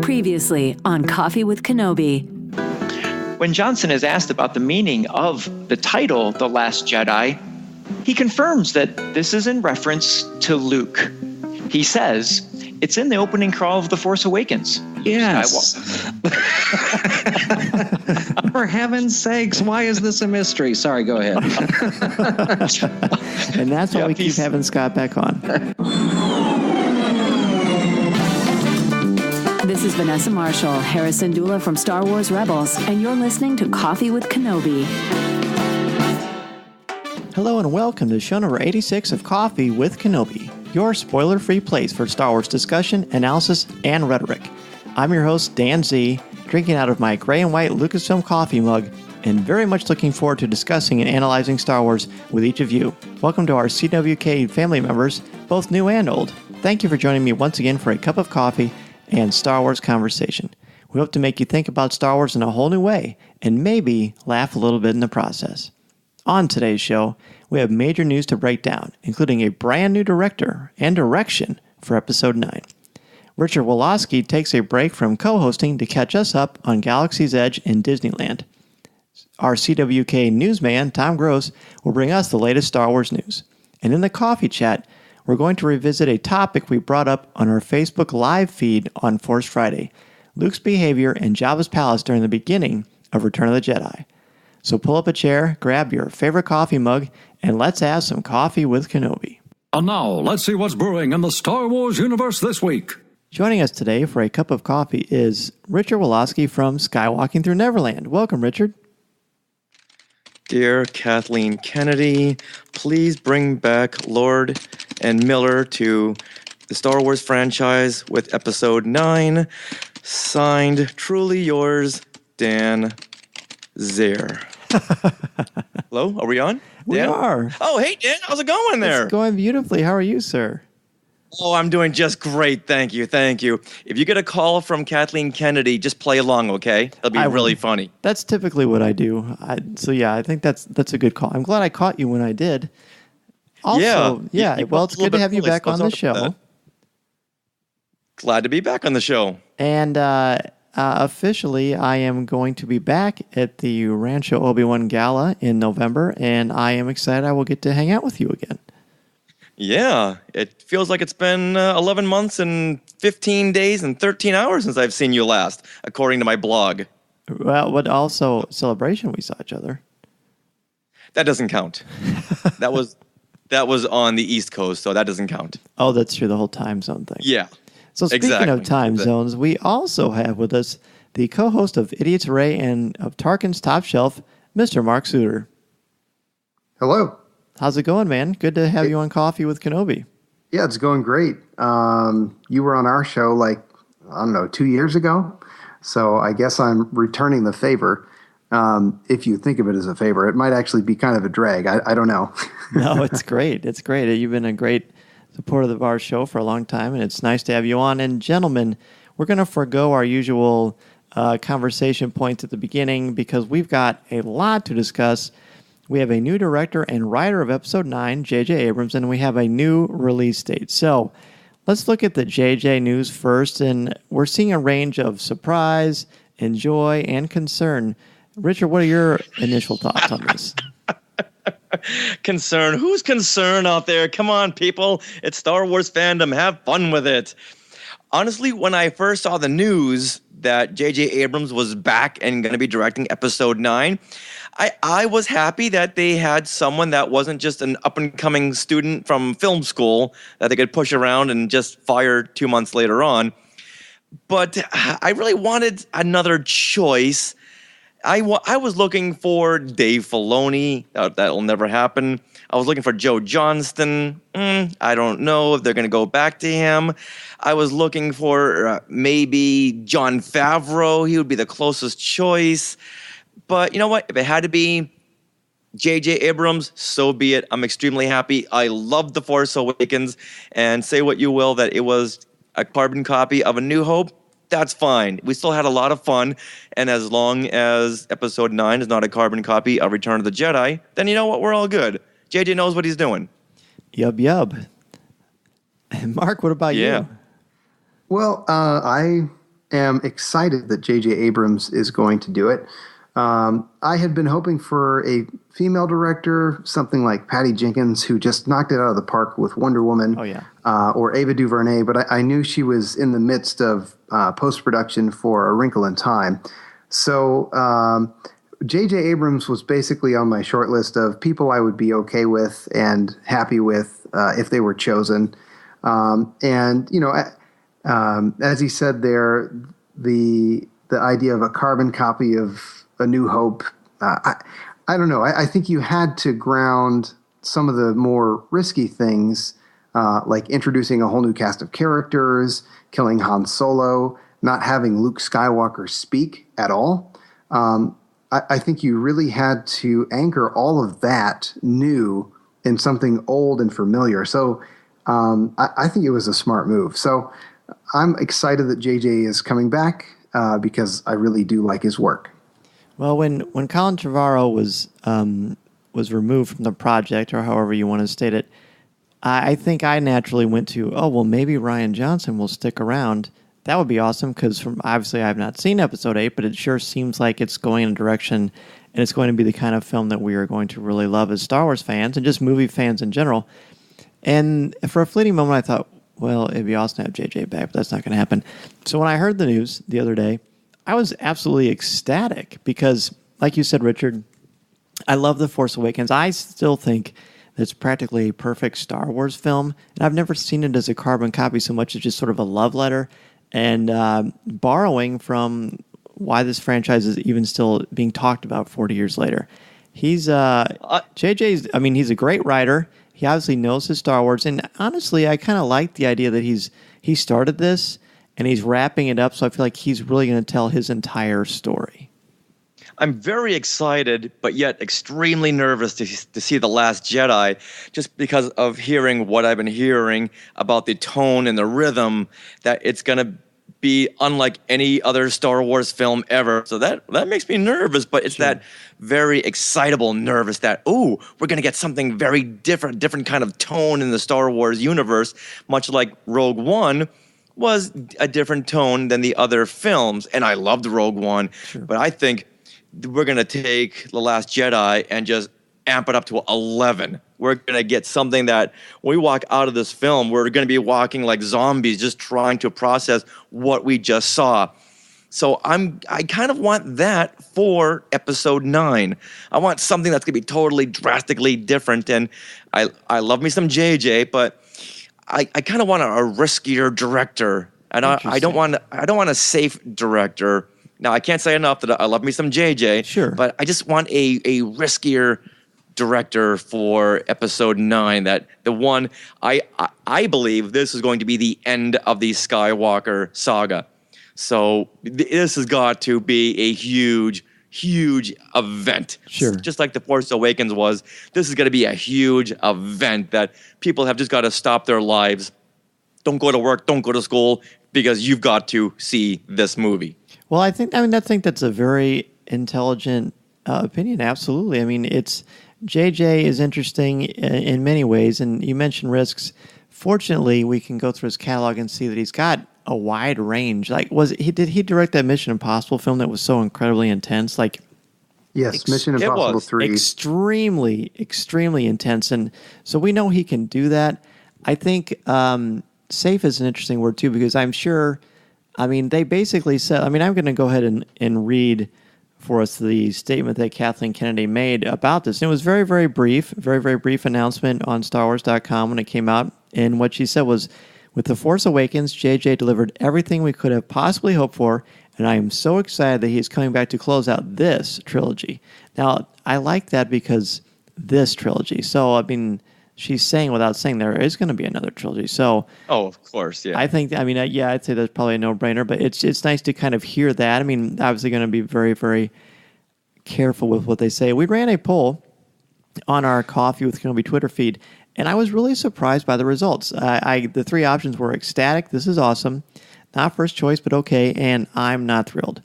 Previously on Coffee with Kenobi. When Johnson is asked about the meaning of the title, The Last Jedi, he confirms that this is in reference to Luke. He says, it's in the opening crawl of The Force Awakens. Yes. For heaven's sakes, why is this a mystery? Sorry, go ahead. And that's why we keep having Scott back on. This is Vanessa Marshall, Harrison Dula from Star Wars Rebels, and you're listening to Coffee with Kenobi. Hello and welcome to show number 86 of Coffee with Kenobi, your spoiler-free place for Star Wars discussion, analysis, and rhetoric. I'm your host, Dan Z, drinking out of my gray and white Lucasfilm coffee mug, and very much looking forward to discussing and analyzing Star Wars with each of you. Welcome to our CWK family members, both new and old. Thank you for joining me once again for a cup of coffee and Star Wars conversation. We hope to make you think about Star Wars in a whole new way, and maybe laugh a little bit in the process. On today's show, we have major news to break down, including a brand new director and direction for Episode 9. Richard Woloski takes a break from co-hosting to catch us up on Galaxy's Edge and Disneyland. Our CWK newsman, Tom Gross, will bring us the latest Star Wars news. And in the coffee chat, we're going to revisit a topic we brought up on our Facebook Live feed on Force Friday, Luke's behavior in Jabba's palace during the beginning of Return of the Jedi. So pull up a chair, grab your favorite coffee mug, and let's have some coffee with Kenobi. And now, let's see what's brewing in the Star Wars universe this week. Joining us today for a cup of coffee is Richard Woloski from Skywalking through Neverland. Welcome, Richard. Dear Kathleen Kennedy, please bring back Lord and Miller to the Star Wars franchise with Episode 9. Signed, truly yours, Dan Zare. Hello, are we on? We are. Oh, hey, Dan, how's it going there? It's going beautifully. How are you, sir? Oh, I'm doing just great. Thank you. If you get a call from Kathleen Kennedy, just play along, okay? It'll be really funny. That's typically what I do. I think that's a good call. I'm glad I caught you when I did. Also, well, it's good to have you back on the show. Glad to be back on the show. And officially, I am going to be back at the Rancho Obi-Wan Gala in November, and I am excited I will get to hang out with you again. Yeah, it feels like it's been 11 months and 15 days and 13 hours since I've seen you last, according to my blog. Well, but also Celebration, we saw each other. That doesn't count. That was on the East Coast, so that doesn't count. Oh, that's true, the whole time zone thing. Yeah. So speaking of time zones, we also have with us the co-host of Idiot's Array and of Tarkin's Top Shelf, Mr. Mark Sutter. Hello. How's it going, man? Good to have you on Coffee with Kenobi. Yeah, it's going great. You were on our show 2 years ago. So I guess I'm returning the favor. If you think of it as a favor, it might actually be kind of a drag. I don't know. No, it's great. It's great. You've been a great supporter of our show for a long time, and it's nice to have you on. And gentlemen, we're going to forego our usual conversation points at the beginning because we've got a lot to discuss. We have a new director and writer of Episode 9, J.J. Abrams, and we have a new release date. So let's look at the J.J. news first, and we're seeing a range of surprise and joy and concern. Richard, what are your initial thoughts on this? Concern? Who's concerned out there? Come on, people. It's Star Wars fandom. Have fun with it. Honestly, when I first saw the news that J.J. Abrams was back and going to be directing Episode 9, I was happy that they had someone that wasn't just an up-and-coming student from film school that they could push around and just fire 2 months later on. But I really wanted another choice. I was looking for Dave Filoni. That'll never happen. I was looking for Joe Johnston. I don't know if they're going to go back to him. I was looking for maybe Jon Favreau. He would be the closest choice. But you know what? If it had to be J.J. Abrams, so be it. I'm extremely happy. I love The Force Awakens. And say what you will, that it was a carbon copy of A New Hope. That's fine. We still had a lot of fun. And as long as Episode 9 is not a carbon copy of Return of the Jedi, then you know what? We're all good. J.J. knows what he's doing. Yub. Mark, what about you? Well, I am excited that J.J. Abrams is going to do it. I had been hoping for a female director, something like Patty Jenkins, who just knocked it out of the park with Wonder Woman, or Ava DuVernay, but I knew she was in the midst of post-production for A Wrinkle in Time. So J.J. Abrams was basically on my short list of people I would be okay with and happy with if they were chosen. And, you know, as he said there, the idea of a carbon copy of A New Hope, I don't know. I think you had to ground some of the more risky things, like introducing a whole new cast of characters, killing Han Solo, not having Luke Skywalker speak at all. I think you really had to anchor all of that new in something old and familiar. So I think it was a smart move. So I'm excited that JJ is coming back because I really do like his work. Well, when Colin Trevorrow was removed from the project, or however you want to state it, I think I naturally went to, oh, well, maybe Rian Johnson will stick around. That would be awesome because obviously I have not seen Episode 8, but it sure seems like it's going in a direction and it's going to be the kind of film that we are going to really love as Star Wars fans and just movie fans in general. And for a fleeting moment, I thought, well, it'd be awesome to have JJ back, but that's not going to happen. So when I heard the news the other day, I was absolutely ecstatic because, like you said, Richard, I love The Force Awakens. I still think it's practically a perfect Star Wars film, and I've never seen it as a carbon copy so much as just sort of a love letter and borrowing from why this franchise is even still being talked about 40 years later. He's JJ's. I mean, he's a great writer. He obviously knows his Star Wars, and honestly, I kind of like the idea that he started this and he's wrapping it up. So I feel like he's really going to tell his entire story. I'm very excited, but yet extremely nervous to see The Last Jedi, just because of hearing what I've been hearing about the tone and the rhythm, that it's going to be unlike any other Star Wars film ever. So that makes me nervous, but it's that very excitable nervous that, ooh, we're going to get something very different kind of tone in the Star Wars universe, much like Rogue One was a different tone than the other films. And I loved Rogue One, but I think we're going to take The Last Jedi and just amp it up to 11. We're going to get something that when we walk out of this film, we're going to be walking like zombies, just trying to process what we just saw. So I kind of want that for Episode 9. I want something that's going to be totally drastically different. And I love me some JJ, but I kind of want a riskier director. And I don't want a safe director. Now, I can't say enough that I love me some JJ, but I just want a riskier director for Episode 9. That the one I believe this is going to be the end of the Skywalker saga. So this has got to be a huge event. Just like The Force Awakens was, this is going to be a huge event that people have just got to stop their lives. Don't go to work, don't go to school, because you've got to see this movie. Well, I think that's a very intelligent opinion. Absolutely. I mean, JJ is interesting in many ways, and you mentioned risks. Fortunately, we can go through his catalog and see that he's got a wide range. Like, did he direct that Mission Impossible film that was so incredibly intense? Like, yes, Mission Impossible 3, extremely intense, and so we know he can do that. I think safe is an interesting word too, because I'm sure. I mean, they basically said, I'm going to go ahead and read for us the statement that Kathleen Kennedy made about this. And it was very, very brief announcement on StarWars.com when it came out. And what she said was, with The Force Awakens, JJ delivered everything we could have possibly hoped for, and I am so excited that he is coming back to close out this trilogy. Now, I like that because this trilogy. So, I mean, she's saying without saying there is going to be another trilogy. So, of course, yeah. I think, I'd say that's probably a no-brainer, but it's nice to kind of hear that. I mean, obviously going to be very, very careful with what they say. We ran a poll on our Coffee with Kenobi Twitter feed, and I was really surprised by the results. The three options were ecstatic, this is awesome, not first choice, but okay, and I'm not thrilled.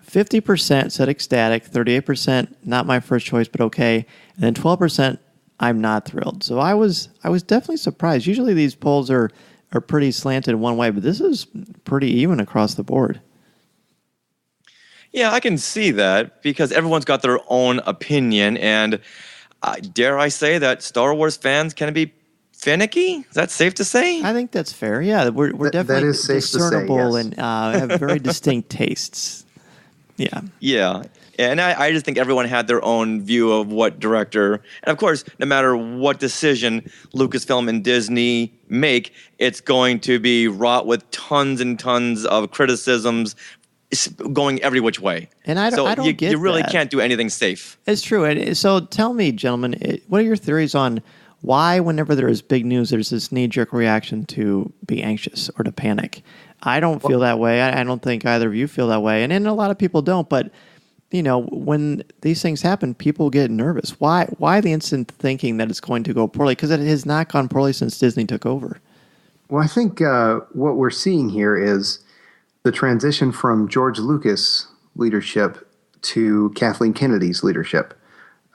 50% said ecstatic, 38% not my first choice, but okay, and then 12% I'm not thrilled. So I was definitely surprised. Usually these polls are pretty slanted one way, but this is pretty even across the board. Yeah, I can see that because everyone's got their own opinion, and dare I say that Star Wars fans can be finicky? Is that safe to say? I think that's fair. Yeah, we're definitely is safe to say, discernible yes. and have very distinct tastes. Yeah. Yeah. And I just think everyone had their own view of what director. And of course, no matter what decision Lucasfilm and Disney make, it's going to be wrought with tons and tons of criticisms going every which way. And I don't get you really that. can't do anything safe. It's true. And so tell me, gentlemen, what are your theories on why whenever there is big news, there's this knee-jerk reaction to be anxious or to panic? I don't feel that way. I don't think either of you feel that way. And a lot of people don't. But, when these things happen, people get nervous. Why the instant thinking that it's going to go poorly? Because it has not gone poorly since Disney took over. Well, I think what we're seeing here is the transition from George Lucas' leadership to Kathleen Kennedy's leadership.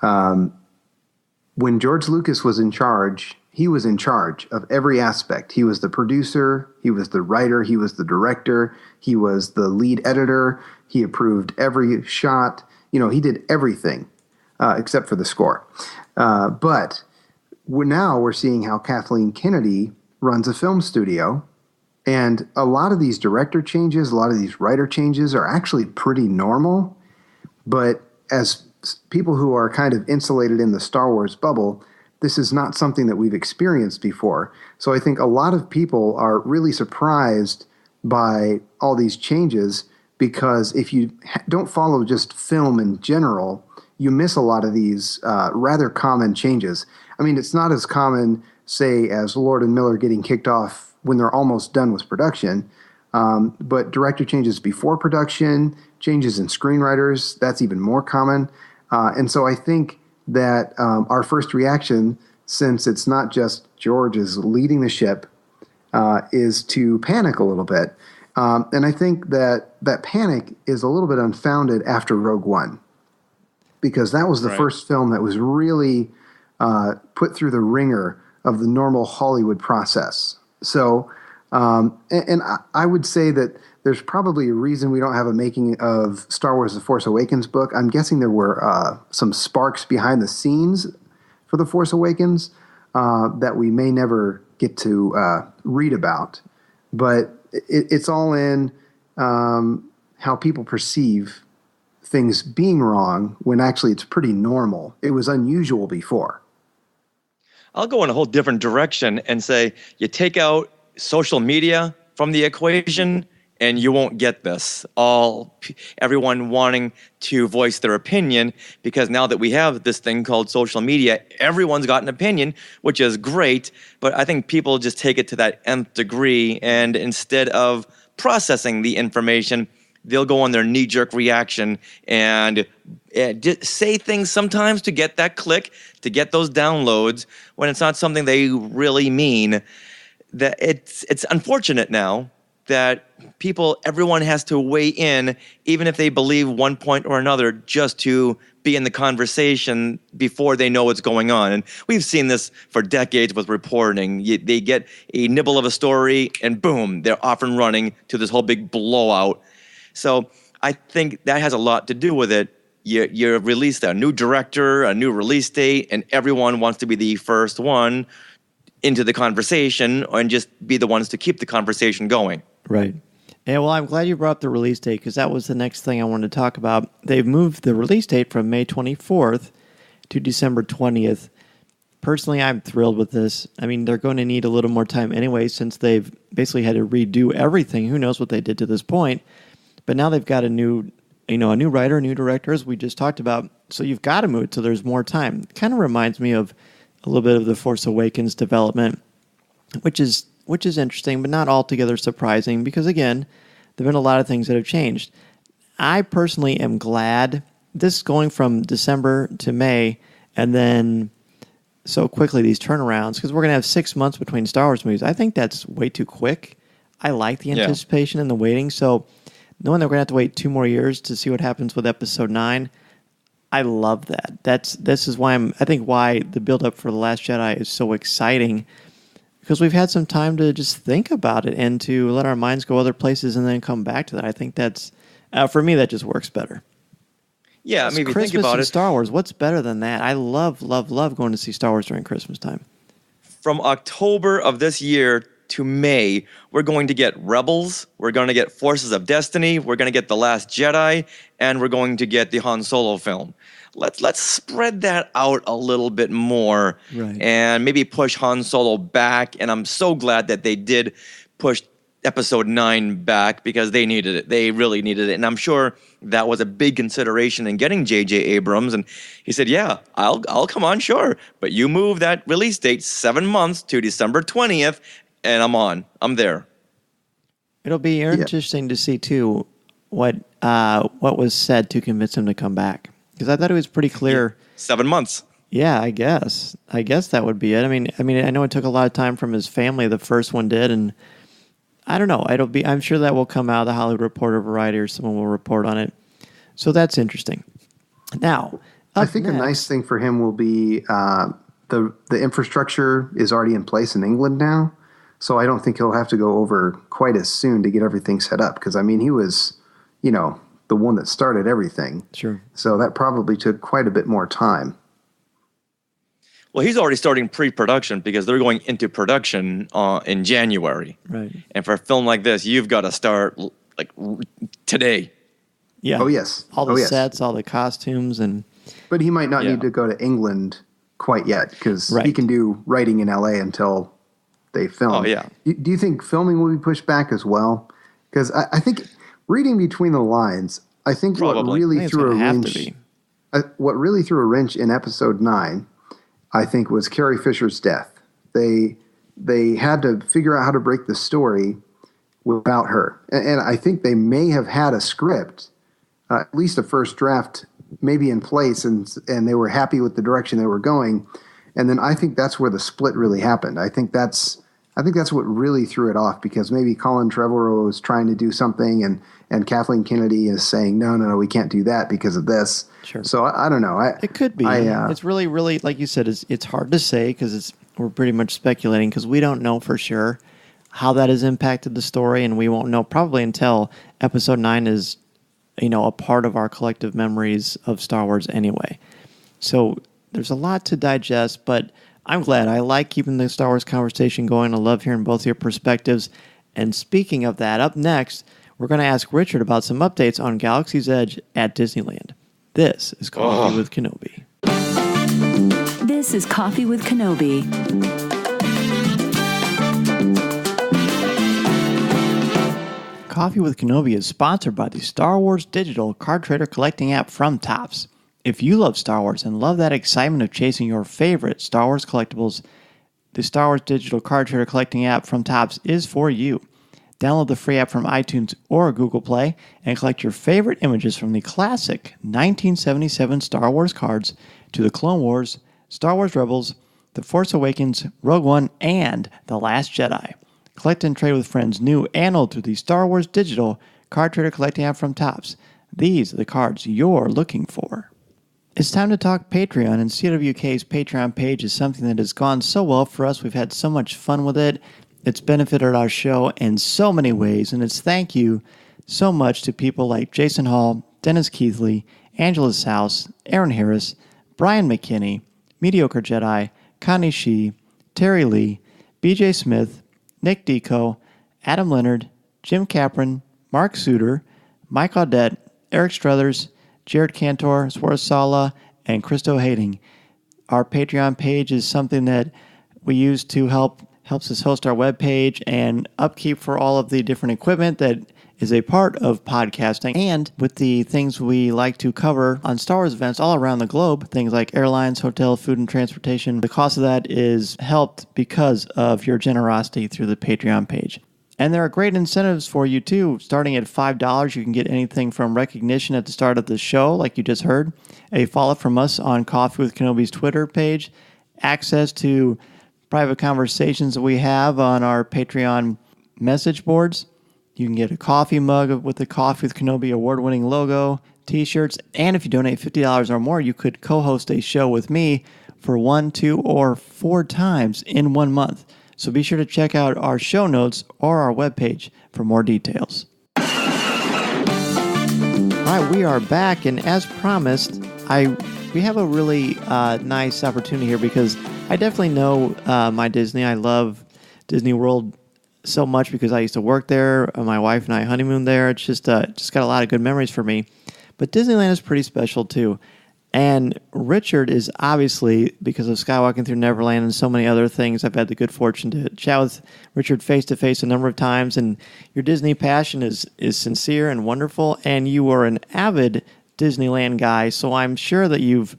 When George Lucas was in charge, he was in charge of every aspect. He was the producer, he was the writer, he was the director, he was the lead editor, he approved every shot. He did everything except for the score. But we're seeing how Kathleen Kennedy runs a film studio, and a lot of these director changes, a lot of these writer changes are actually pretty normal. But as people who are kind of insulated in the Star Wars bubble, this is not something that we've experienced before. So I think a lot of people are really surprised by all these changes, because if you don't follow just film in general, you miss a lot of these rather common changes. I mean, it's not as common, say, as Lord and Miller getting kicked off when they're almost done with production, but director changes before production, changes in screenwriters, that's even more common. And so I think that our first reaction, since it's not just George is leading the ship, is to panic a little bit. And I think that panic is a little bit unfounded after Rogue One, because that was the first film that was really put through the ringer of the normal Hollywood process. So, and I would say that there's probably a reason we don't have a making of Star Wars The Force Awakens book. I'm guessing there were some sparks behind the scenes for The Force Awakens that we may never get to read about. But it's all in how people perceive things being wrong when actually it's pretty normal. It was unusual before. I'll go in a whole different direction and say you take out social media from the equation and you won't get this. Everyone wanting to voice their opinion, because now that we have this thing called social media, everyone's got an opinion, which is great, but I think people just take it to that nth degree, and instead of processing the information, they'll go on their knee-jerk reaction and say things sometimes to get that click, to get those downloads, when it's not something they really mean. That it's unfortunate now that everyone has to weigh in, even if they believe one point or another, just to be in the conversation before they know what's going on. And we've seen this for decades with reporting. They get a nibble of a story and boom, they're off and running to this whole big blowout. So I think that has a lot to do with it. You released a new director, a new release date, and everyone wants to be the first one into the conversation and just be the ones to keep the conversation going. Right. And well, I'm glad you brought up the release date, because that was the next thing I wanted to talk about. They've moved the release date from May 24th to December 20th. Personally, I'm thrilled with this. I mean, they're going to need a little more time anyway, since they've basically had to redo everything. Who knows what they did to this point? But now they've got a new writer, a new director, as we just talked about. So you've got to move it so there's more time. It kind of reminds me of a little bit of the Force Awakens development, which is interesting, but not altogether surprising, because again, there have been a lot of things that have changed. I personally am glad this going from December to May, and then so quickly these turnarounds, because we're going to have 6 months between Star Wars movies. I think that's way too quick. I like the anticipation and the waiting. So knowing that we're going to have to wait 2 more years to see what happens with Episode 9, I love that. This is why why the build-up for The Last Jedi is so exciting, because we've had some time to just think about it and to let our minds go other places and then come back to that. I think that's For me, that just works better. Yeah, I mean, if you Christmas think about and it, Star Wars, what's better than that? I love going to see Star Wars during Christmas time. from October of this year to May, we're going to get Rebels, we're going to get Forces of Destiny, we're going to get The Last Jedi, and we're going to get the Han Solo film. Let's spread that out a little bit more, Right. And maybe push Han Solo back. And I'm so glad that they did push Episode 9 back because they needed it. They really needed it. And I'm sure that was a big consideration in getting J.J. Abrams. And he said, yeah, I'll come on, sure. But you move that release date 7 months to December 20th, and I'm on. I'm there. It'll be interesting to see, too, what was said to convince him to come back. Because I thought it was pretty clear. 7 months. Yeah, I guess that would be it. I mean, I know it took a lot of time from his family. The first one did, and I don't know. I'm sure that will come out. The Hollywood Reporter, Variety, or someone will report on it. So that's interesting. Now, I think a nice thing for him will be the infrastructure is already in place in England now, so I don't think he'll have to go over quite as soon to get everything set up. Because I mean, he was, the one that started everything. Sure. So that probably took quite a bit more time. Well, he's already starting pre-production because they're going into production in January. Right. And for a film like this, you've got to start like today. Yeah. Oh, yes. All the sets, all the costumes. But he might not need to go to England quite yet because he can do writing in L.A. until they film. Oh, yeah. Do you think filming will be pushed back as well? Because I think reading between the lines, I think what really threw a wrench in Episode 9, I think, was Carrie Fisher's death. They had to figure out how to break the story without her. And I think they may have had a script, at least a first draft, maybe in place, and they were happy with the direction they were going. And then I think that's where the split really happened. I think that's what really threw it off, because maybe Colin Trevorrow was trying to do something, and Kathleen Kennedy is saying, no, we can't do that because of this. Sure. So I don't know. It could be. It's really, really, like you said, it's hard to say because we're pretty much speculating because we don't know for sure how that has impacted the story, and we won't know probably until Episode 9 is, a part of our collective memories of Star Wars anyway. So there's a lot to digest, but I'm glad. I like keeping the Star Wars conversation going. I love hearing both your perspectives. And speaking of that, up next, we're going to ask Richard about some updates on Galaxy's Edge at Disneyland. This is Coffee with Kenobi. This is Coffee with Kenobi. Coffee with Kenobi is sponsored by the Star Wars digital card trader collecting app from Topps. If you love Star Wars and love that excitement of chasing your favorite Star Wars collectibles, the Star Wars digital card trader collecting app from Topps is for you. Download the free app from iTunes or Google Play and collect your favorite images from the classic 1977 Star Wars cards to the Clone Wars, Star Wars Rebels, The Force Awakens, Rogue One, and The Last Jedi. Collect and trade with friends new and old through the Star Wars digital card trader collecting app from Topps. These are the cards you're looking for. It's time to talk Patreon, and CWK's Patreon page is something that has gone so well for us. We've had so much fun with it. It's benefited our show in so many ways, and it's thank you so much to people like Jason Hall, Dennis Keithley, Angela Souse, Aaron Harris, Brian McKinney, Mediocre Jedi, Connie Shee, Terry Lee, BJ Smith, Nick Deco, Adam Leonard, Jim Capron, Mark Suter, Mike Audette, Eric Struthers, Jared Cantor, Swarth Sala, and Christo Hading. Our Patreon page is something that we use to helps us host our webpage and upkeep for all of the different equipment that is a part of podcasting, and with the things we like to cover on Star Wars events all around the globe, things like airlines, hotel, food, and transportation. The cost of that is helped because of your generosity through the Patreon page. And there are great incentives for you, too. Starting at $5, you can get anything from recognition at the start of the show, like you just heard, a follow from us on Coffee with Kenobi's Twitter page, access to private conversations that we have on our Patreon message boards. You can get a coffee mug with the Coffee with Kenobi award-winning logo, t-shirts, and if you donate $50 or more, you could co-host a show with me for 1, 2, or 4 times in 1 month. So be sure to check out our show notes or our webpage for more details. right, we are back, and as promised, we have a really nice opportunity here because I definitely know my Disney. I love Disney World so much because I used to work there. My wife and I honeymooned there. It's just got a lot of good memories for me. But Disneyland is pretty special too. And Richard is obviously, because of Skywalking through Neverland and so many other things, I've had the good fortune to chat with Richard face-to-face a number of times, and your Disney passion is sincere and wonderful, and you are an avid Disneyland guy, so I'm sure that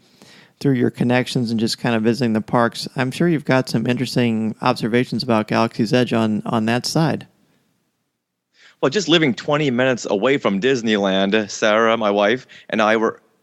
through your connections and just kind of visiting the parks, I'm sure you've got some interesting observations about Galaxy's Edge on that side. Well, just living 20 minutes away from Disneyland, Sarah, my wife, and I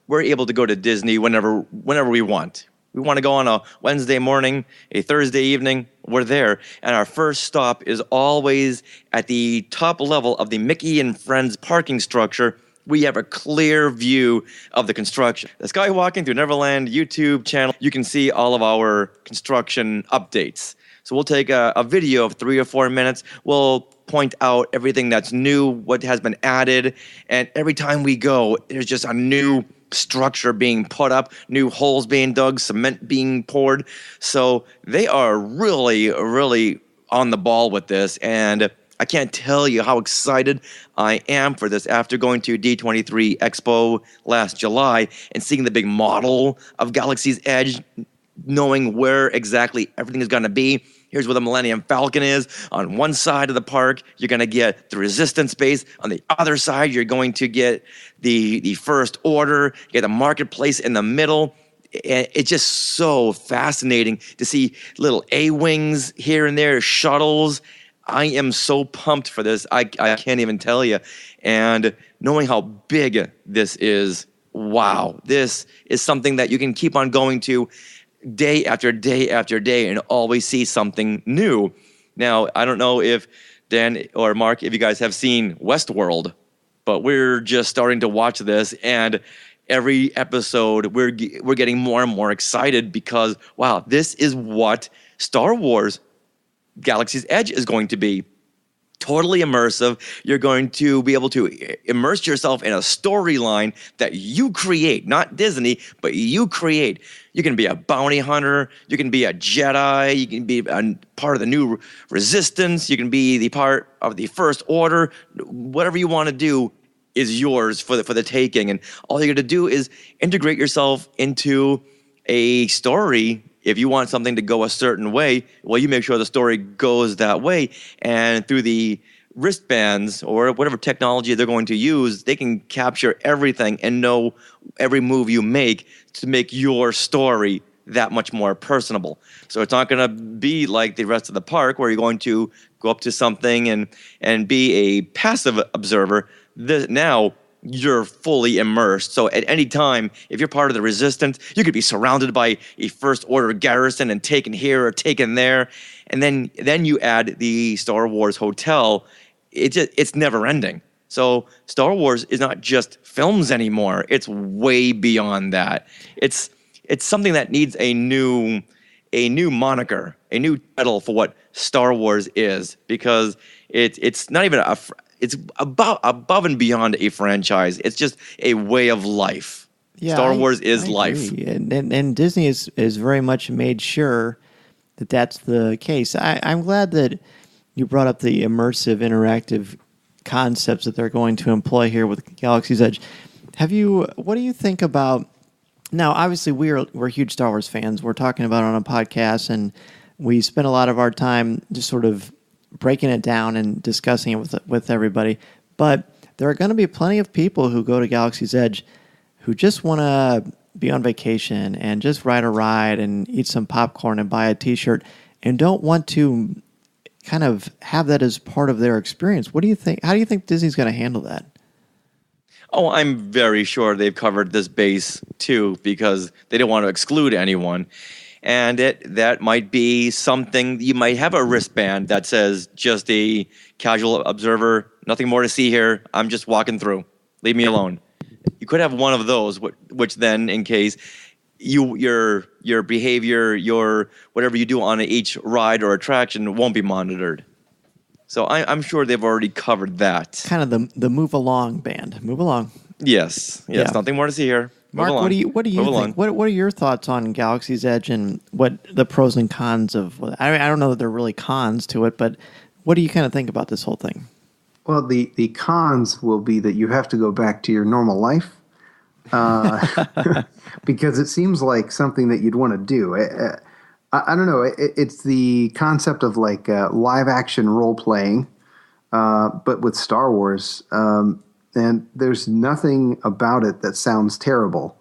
we're able to go to Disney whenever we want. We want to go on a Wednesday morning, a Thursday evening, we're there. And our first stop is always at the top level of the Mickey and Friends parking structure. We have a clear view of the construction. The Skywalking through Neverland YouTube channel, you can see all of our construction updates. So we'll take a video of 3 or 4 minutes. We'll point out everything that's new, what has been added. And every time we go, there's just a new structure being put up, new holes being dug, cement being poured. So they are really, really on the ball with this. And I can't tell you how excited I am for this after going to D23 Expo last July and seeing the big model of Galaxy's Edge, knowing where exactly everything is going to be. Here's where the Millennium Falcon is. On one side of the park, you're going to get the Resistance base. On the other side, you're going to get the First Order, you get the Marketplace in the middle. And it's just so fascinating to see little A-wings here and there, shuttles. I am so pumped for this. I can't even tell you. And knowing how big this is, wow. This is something that you can keep on going to day after day after day and always see something new. Now, I don't know if Dan or Mark, if you guys have seen Westworld, but we're just starting to watch this, and every episode we're getting more and more excited because, wow, this is what Star Wars Galaxy's Edge is going to be. Totally immersive. You're going to be able to immerse yourself in a storyline that you create, not Disney, but you create. You can be a bounty hunter. You can be a Jedi. You can be a part of the new Resistance. You can be the part of the First Order. Whatever you want to do is yours for the taking. And all you got to do is integrate yourself into a story. If you want something to go a certain way, well, you make sure the story goes that way. And through the wristbands or whatever technology they're going to use, they can capture everything and know every move you make to make your story that much more personable. So it's not going to be like the rest of the park where you're going to go up to something and be a passive observer. Now you're fully immersed. So at any time, if you're part of the Resistance, you could be surrounded by a First Order garrison and taken here or taken there. And then you add the Star Wars Hotel. It's never ending. So Star Wars is not just films anymore. It's way beyond that. It's something that needs a new moniker, a new title for what Star Wars is, because it's not even it's above and beyond a franchise. It's just a way of life. Yeah, Star Wars is life. And Disney is very much made sure that that's the case. I'm glad that you brought up the immersive, interactive concepts that they're going to employ here with Galaxy's Edge. What do you think about, now obviously we're huge Star Wars fans. We're talking about it on a podcast, and we spend a lot of our time just sort of breaking it down and discussing it with everybody. But there are going to be plenty of people who go to Galaxy's Edge who just want to be on vacation and just ride a ride and eat some popcorn and buy a T-shirt and don't want to kind of have that as part of their experience. What do you think? How do you think Disney's going to handle that? Oh, I'm very sure they've covered this base too, because they don't want to exclude anyone. And that might be something, you might have a wristband that says just a casual observer, nothing more to see here, I'm just walking through, leave me alone. You could have one of those, which then, in case your behavior, your whatever you do on each ride or attraction won't be monitored. So I'm sure they've already covered that. Kind of the move along band. Move along. Yes. Yeah. Nothing more to see here. Mark, what do you think? What are your thoughts on Galaxy's Edge and what the pros and cons of? I don't know that there are really cons to it, but what do you kind of think about this whole thing? Well, the cons will be that you have to go back to your normal life because it seems like something that you'd want to do. I don't know. It's the concept of like live action role playing, but with Star Wars. And there's nothing about it that sounds terrible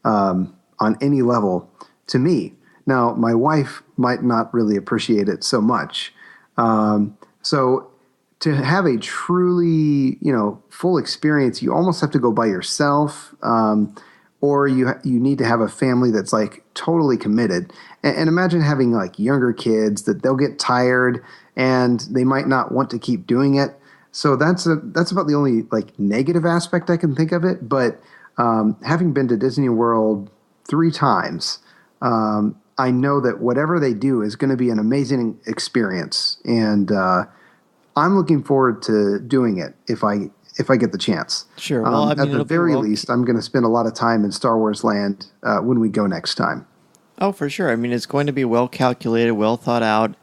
on any level to me. Now, my wife might not really appreciate it so much. So to have a truly, full experience, you almost have to go by yourself, or you need to have a family that's like totally committed. And imagine having like younger kids that they'll get tired and they might not want to keep doing it. So that's about the only like negative aspect I can think of it. But having been to Disney World 3 times, I know that whatever they do is going to be an amazing experience, and I'm looking forward to doing it if I get the chance. Sure. Well, at the very least, I'm going to spend a lot of time in Star Wars Land when we go next time. Oh, for sure. I mean, it's going to be well calculated, well thought out.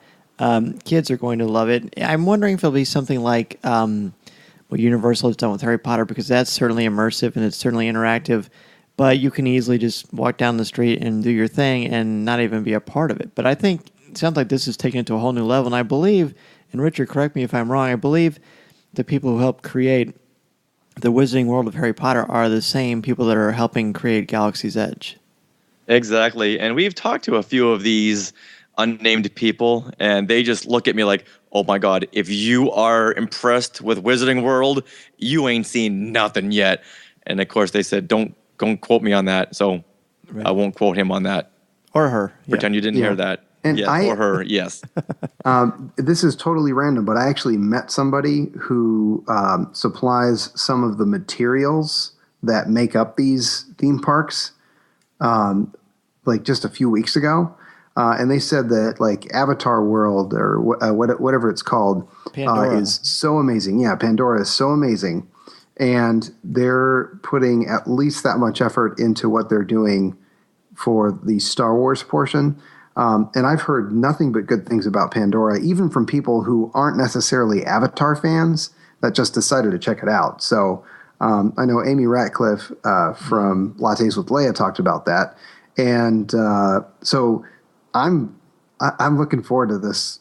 Kids are going to love it. I'm wondering if it'll be something like what Universal has done with Harry Potter, because that's certainly immersive and it's certainly interactive, but you can easily just walk down the street and do your thing and not even be a part of it. But I think it sounds like this is taking it to a whole new level, and I believe, and Richard, correct me if I'm wrong, I believe the people who helped create the Wizarding World of Harry Potter are the same people that are helping create Galaxy's Edge. Exactly. And we've talked to a few of these unnamed people, and they just look at me like, oh my God, if you are impressed with Wizarding World, you ain't seen nothing yet. And of course they said, don't quote me on that. So right. I won't quote him on that. Or her. Pretend you didn't hear that. And or her, yes. This is totally random, but I actually met somebody who supplies some of the materials that make up these theme parks like just a few weeks ago. And they said that like Avatar World or whatever it's called is so amazing. Yeah, Pandora is so amazing. And they're putting at least that much effort into what they're doing for the Star Wars portion. And I've heard nothing but good things about Pandora, even from people who aren't necessarily Avatar fans that just decided to check it out. So I know Amy Ratcliffe from Lattes with Leia talked about that. And so I'm looking forward to this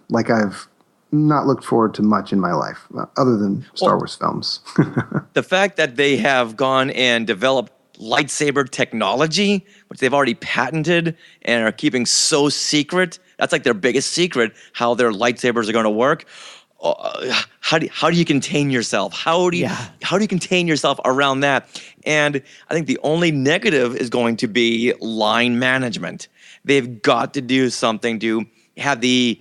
like I've not looked forward to much in my life other than Star Wars films. The fact that they have gone and developed lightsaber technology, which they've already patented and are keeping so secret, that's like their biggest secret, how their lightsabers are going to work. How do you contain yourself? How do you contain yourself around that? And I think the only negative is going to be line management. They've got to do something to have the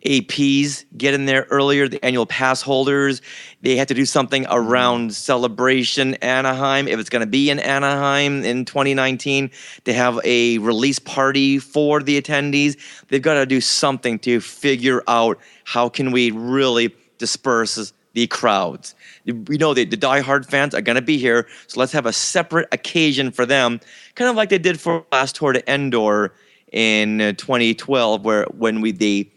APs get in there earlier, the annual pass holders. They have to do something around Celebration Anaheim, if it's going to be in Anaheim in 2019, to have a release party for the attendees. They've got to do something to figure out how can we really disperse the crowds. We know that the diehard fans are going to be here, so let's have a separate occasion for them, kind of like they did for last tour to Endor in 2012, when they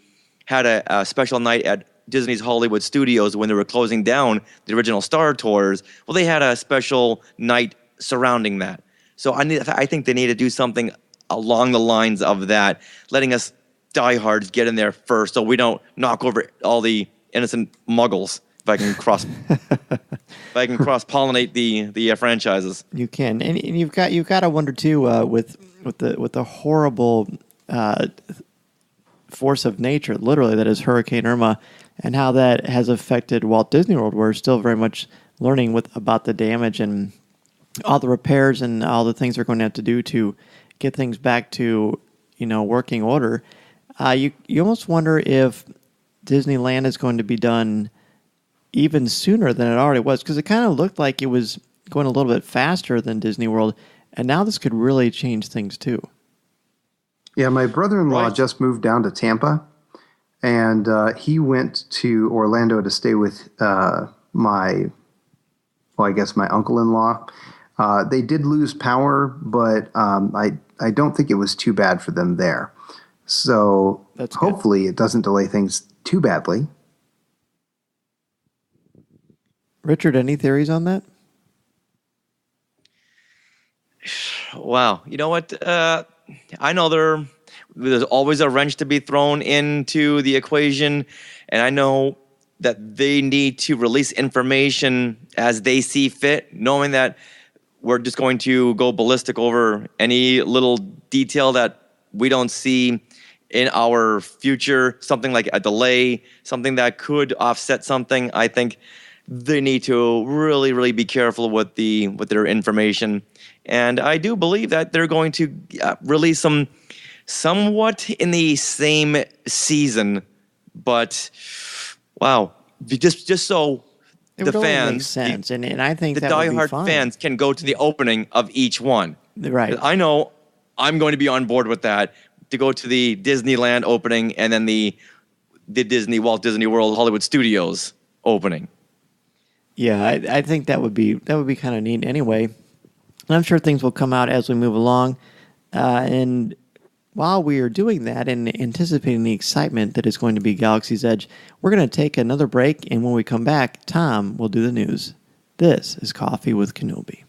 had a special night at Disney's Hollywood Studios when they were closing down the original Star Tours. Well, they had a special night surrounding that. So I think they need to do something along the lines of that, letting us diehards get in there first so we don't knock over all the innocent muggles, if I can cross-pollinate the franchises. You can. And you've got to wonder too with the horrible force of nature, literally, that is Hurricane Irma, and how that has affected Walt Disney World. We're still very much learning about the damage and all the repairs and all the things they're going to have to do to get things back to working order. You almost wonder if Disneyland is going to be done even sooner than it already was, because it kind of looked like it was going a little bit faster than Disney World, and now this could really change things too. Yeah, my brother-in-law just moved down to Tampa, and he went to Orlando to stay with my uncle-in-law. They did lose power, but I don't think it was too bad for them there. So hopefully it doesn't delay things too badly. Richard, any theories on that? Wow. You know what? I know there's always a wrench to be thrown into the equation, and I know that they need to release information as they see fit, knowing that we're just going to go ballistic over any little detail that we don't see in our future, something like a delay, something that could offset something. I think they need to really, really be careful with their information. And I do believe that they're going to release some somewhat in the same season, but wow, just so the fans, makes sense, and I think the that would be diehard fun. fans can go to the opening of each one. Right. I know I'm going to be on board with that, to go to the Disneyland opening and then the Walt Disney World Hollywood Studios opening. Yeah, I think that would be kind of neat anyway. And I'm sure things will come out as we move along. And while we are doing that and anticipating the excitement that is going to be Galaxy's Edge, we're going to take another break. And when we come back, Tom will do the news. This is Coffee with Kenobi.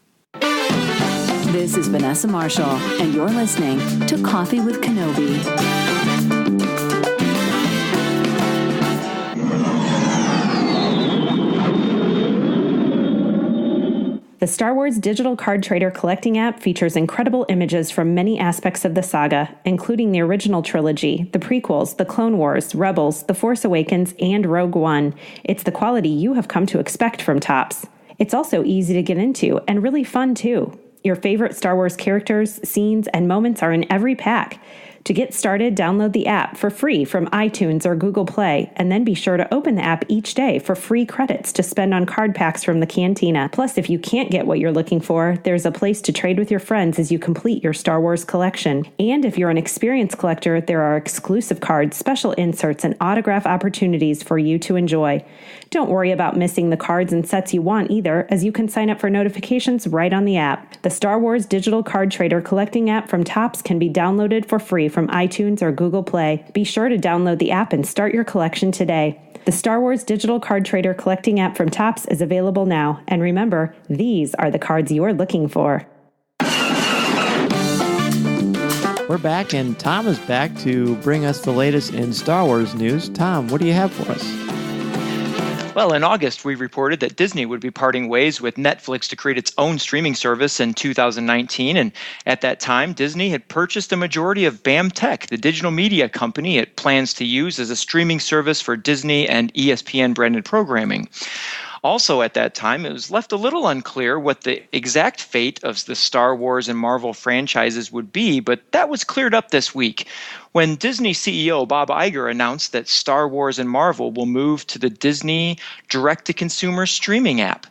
This is Vanessa Marshall, and you're listening to Coffee with Kenobi. The Star Wars Digital Card Trader Collecting app features incredible images from many aspects of the saga, including the original trilogy, the prequels, the Clone Wars, Rebels, The Force Awakens, and Rogue One. It's the quality you have come to expect from Topps. It's also easy to get into and really fun, too. Your favorite Star Wars characters, scenes, and moments are in every pack. To get started, download the app for free from iTunes or Google Play, and then be sure to open the app each day for free credits to spend on card packs from the Cantina. Plus, if you can't get what you're looking for, there's a place to trade with your friends as you complete your Star Wars collection. And if you're an experienced collector, there are exclusive cards, special inserts, and autograph opportunities for you to enjoy. Don't worry about missing the cards and sets you want either, as you can sign up for notifications right on the app. The Star Wars Digital Card Trader Collecting app from Topps can be downloaded for free from iTunes or Google Play. Be sure to download the app and start your collection today. The Star Wars Digital Card Trader Collecting app from Topps is available now. And remember, these are the cards you're looking for. We're back, and Tom is back to bring us the latest in Star Wars news. Tom, what do you have for us? Well, in August, we reported that Disney would be parting ways with Netflix to create its own streaming service in 2019. And at that time, Disney had purchased a majority of BAMTech, the digital media company it plans to use as a streaming service for Disney and ESPN branded programming. Also at that time, it was left a little unclear what the exact fate of the Star Wars and Marvel franchises would be, but that was cleared up this week when Disney CEO Bob Iger announced that Star Wars and Marvel will move to the Disney direct-to-consumer streaming app.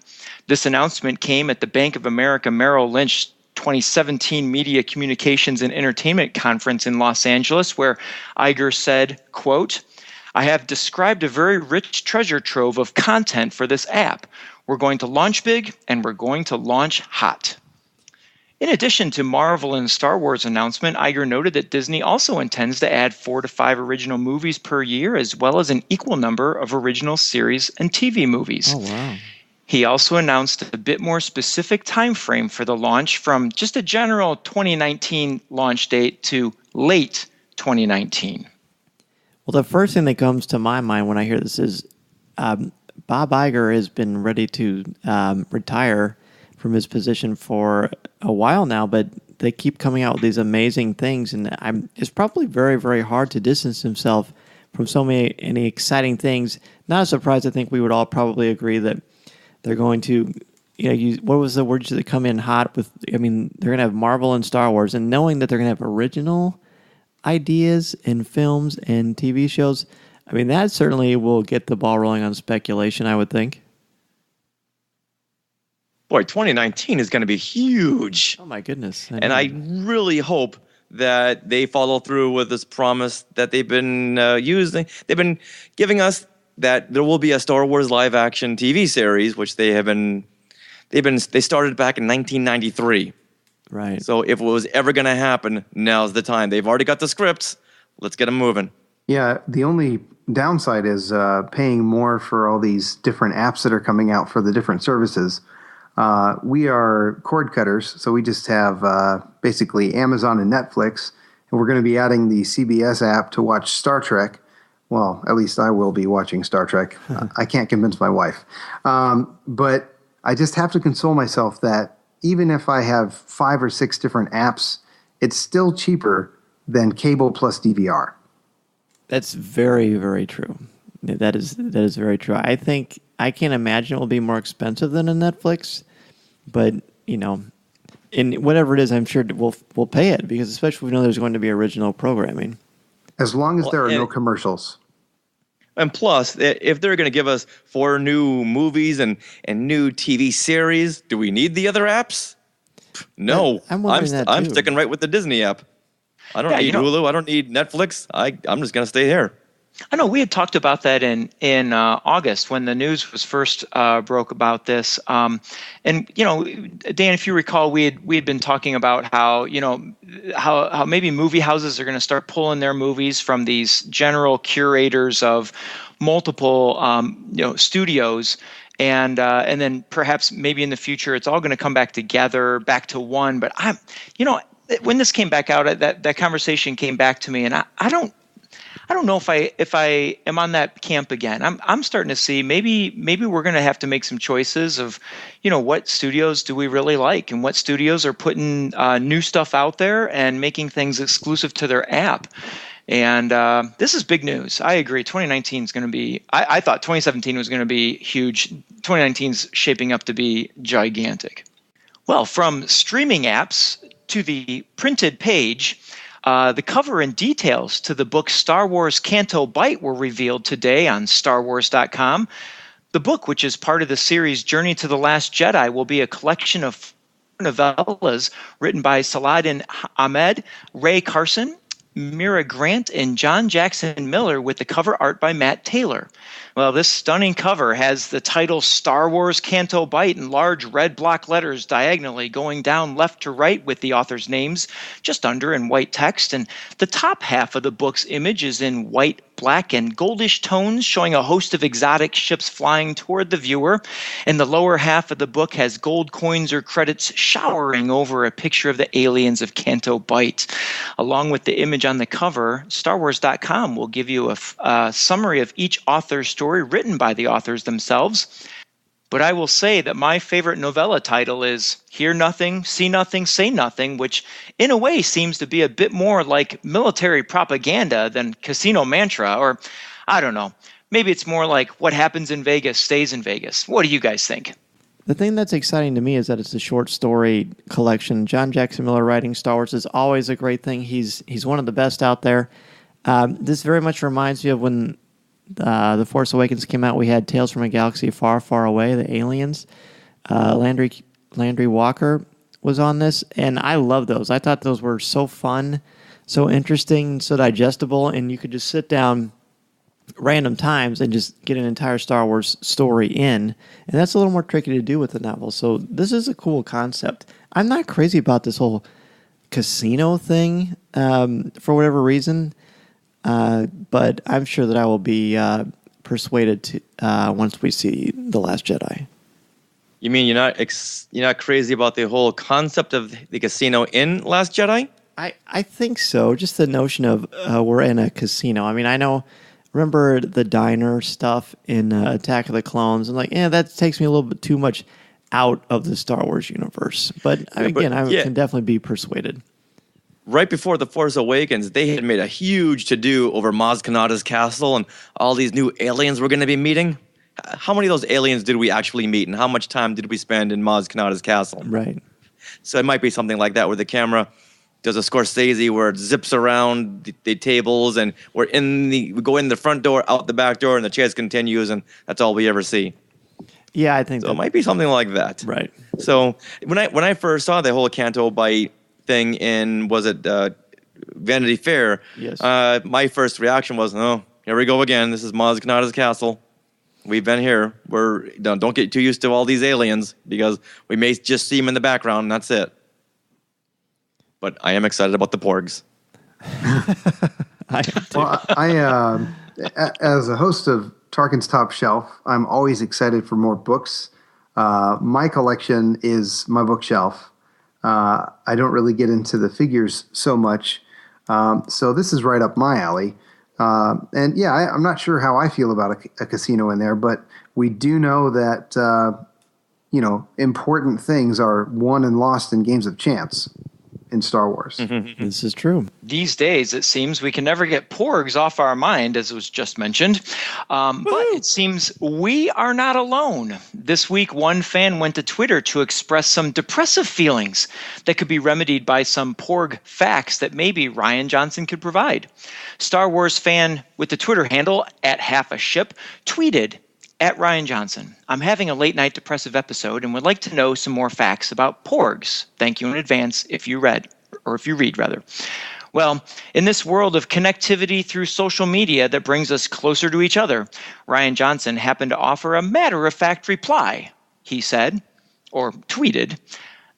This announcement came at the Bank of America Merrill Lynch 2017 Media Communications and Entertainment Conference in Los Angeles, where Iger said, quote, "I have described a very rich treasure trove of content for this app. We're going to launch big, and we're going to launch hot." In addition to Marvel and Star Wars announcement, Iger noted that Disney also intends to add 4 to 5 original movies per year, as well as an equal number of original series and TV movies. Oh, wow. He also announced a bit more specific time frame for the launch, from just a general 2019 launch date to late 2019. Well, the first thing that comes to my mind when I hear this is Bob Iger has been ready to retire from his position for a while now, but they keep coming out with these amazing things, and it's probably very, very hard to distance himself from so many exciting things. Not a surprise, I think we would all probably agree that they're going to, what was the word that come in hot with, they're going to have Marvel and Star Wars, and knowing that they're going to have original ideas in films and TV shows, that certainly will get the ball rolling on speculation, I would think. Boy, 2019 is going to be huge. Oh, my goodness. And I really hope that they follow through with this promise that they've been using. They've been giving us that there will be a Star Wars live action TV series, which they started back in 1993. Right. So if it was ever going to happen, now's the time. They've already got the scripts. Let's get them moving. Yeah, the only downside is paying more for all these different apps that are coming out for the different services. We are cord cutters, so we just have basically Amazon and Netflix, and we're going to be adding the CBS app to watch Star Trek. Well, at least I will be watching Star Trek. I can't convince my wife. But I just have to console myself that even if I have 5 or 6 different apps, it's still cheaper than cable plus DVR. That's very, very true. That is very true. I think I can't imagine it will be more expensive than a Netflix, but in whatever it is, I'm sure we'll pay it, because especially if we know there's going to be original programming. As long as there are no commercials. And plus, if they're going to give us 4 new movies and new TV series, do we need the other apps? No. I'm sticking right with the Disney app. I don't need Hulu. I don't need Netflix. I'm just going to stay here. I know we had talked about that in August when the news was first broke about this. And Dan, if you recall, we had been talking about how maybe movie houses are going to start pulling their movies from these general curators of multiple studios, and then perhaps maybe in the future it's all going to come back together, back to one. But when this came back out, that conversation came back to me, and I don't know if I am on that camp again. I'm starting to see maybe we're going to have to make some choices of, what studios do we really like, and what studios are putting new stuff out there and making things exclusive to their app. And this is big news. I agree. 2019 is going to be. I thought 2017 was going to be huge. 2019 is shaping up to be gigantic. Well, from streaming apps to the printed page. The cover and details to the book Star Wars Canto Bight were revealed today on StarWars.com. The book, which is part of the series Journey to the Last Jedi, will be a collection of novellas written by Saladin Ahmed, Ray Carson, Mira Grant, and John Jackson Miller, with the cover art by Matt Taylor. Well, this stunning cover has the title Star Wars Canto Bight in large red block letters diagonally going down left to right, with the author's names just under in white text. And the top half of the book's image is in white, black, and goldish tones, showing a host of exotic ships flying toward the viewer. And the lower half of the book has gold coins or credits showering over a picture of the aliens of Canto Bight. Along with the image on the cover, StarWars.com will give you a summary of each author's story written by the authors themselves. But I will say that my favorite novella title is Hear Nothing, See Nothing, Say Nothing, which in a way seems to be a bit more like military propaganda than Casino Mantra, or I don't know. Maybe it's more like what happens in Vegas stays in Vegas. What do you guys think? The thing that's exciting to me is that it's a short story collection. John Jackson Miller writing Star Wars is always a great thing. He's one of the best out there. This very much reminds me of when The Force Awakens came out. We had Tales from a Galaxy Far, Far Away, the aliens. Landry Walker was on this, and I love those. I thought those were so fun, so interesting, so digestible, and you could just sit down random times and just get an entire Star Wars story in, and that's a little more tricky to do with the novel. So this is a cool concept. I'm not crazy about this whole casino thing for whatever reason. But I'm sure that I will be persuaded to once we see The Last Jedi. You mean you're not crazy about the whole concept of the casino in Last Jedi? I think so. Just the notion of we're in a casino. I mean, remember the diner stuff in Attack of the Clones? And that takes me a little bit too much out of the Star Wars universe. But I can definitely be persuaded. Right before The Force Awakens, they had made a huge to-do over Maz Kanata's castle and all these new aliens we're going to be meeting. How many of those aliens did we actually meet, and how much time did we spend in Maz Kanata's castle? Right. So it might be something like that, where the camera does a Scorsese, where it zips around the tables, and we go in the front door, out the back door, and the chase continues, and that's all we ever see. Yeah, I think so. It might be something like that. Right. So when I first saw the whole Canto Bight thing in, was it Vanity Fair, Yes. my first reaction was, oh, here we go again. This is Maz Kanata's castle. We've been here. Don't get too used to all these aliens because we may just see them in the background and that's it. But I am excited about the Porgs. Well, as a host of Tarkin's Top Shelf, I'm always excited for more books. My collection is my bookshelf. I don't really get into the figures so much. So this is right up my alley. And yeah, I'm not sure how I feel about a casino in there, but we do know that, important things are won and lost in games of chance in Star Wars. This is true. These days, it seems we can never get Porgs off our mind, as was just mentioned. But it seems we are not alone. This week, one fan went to Twitter to express some depressive feelings that could be remedied by some Porg facts that maybe Rian Johnson could provide. Star Wars fan with the Twitter handle @halfaship tweeted, @Rian Johnson, I'm having a late night depressive episode and would like to know some more facts about Porgs. Thank you in advance if you read. Well, in this world of connectivity through social media that brings us closer to each other, Rian Johnson happened to offer a matter-of-fact reply. He said, or tweeted,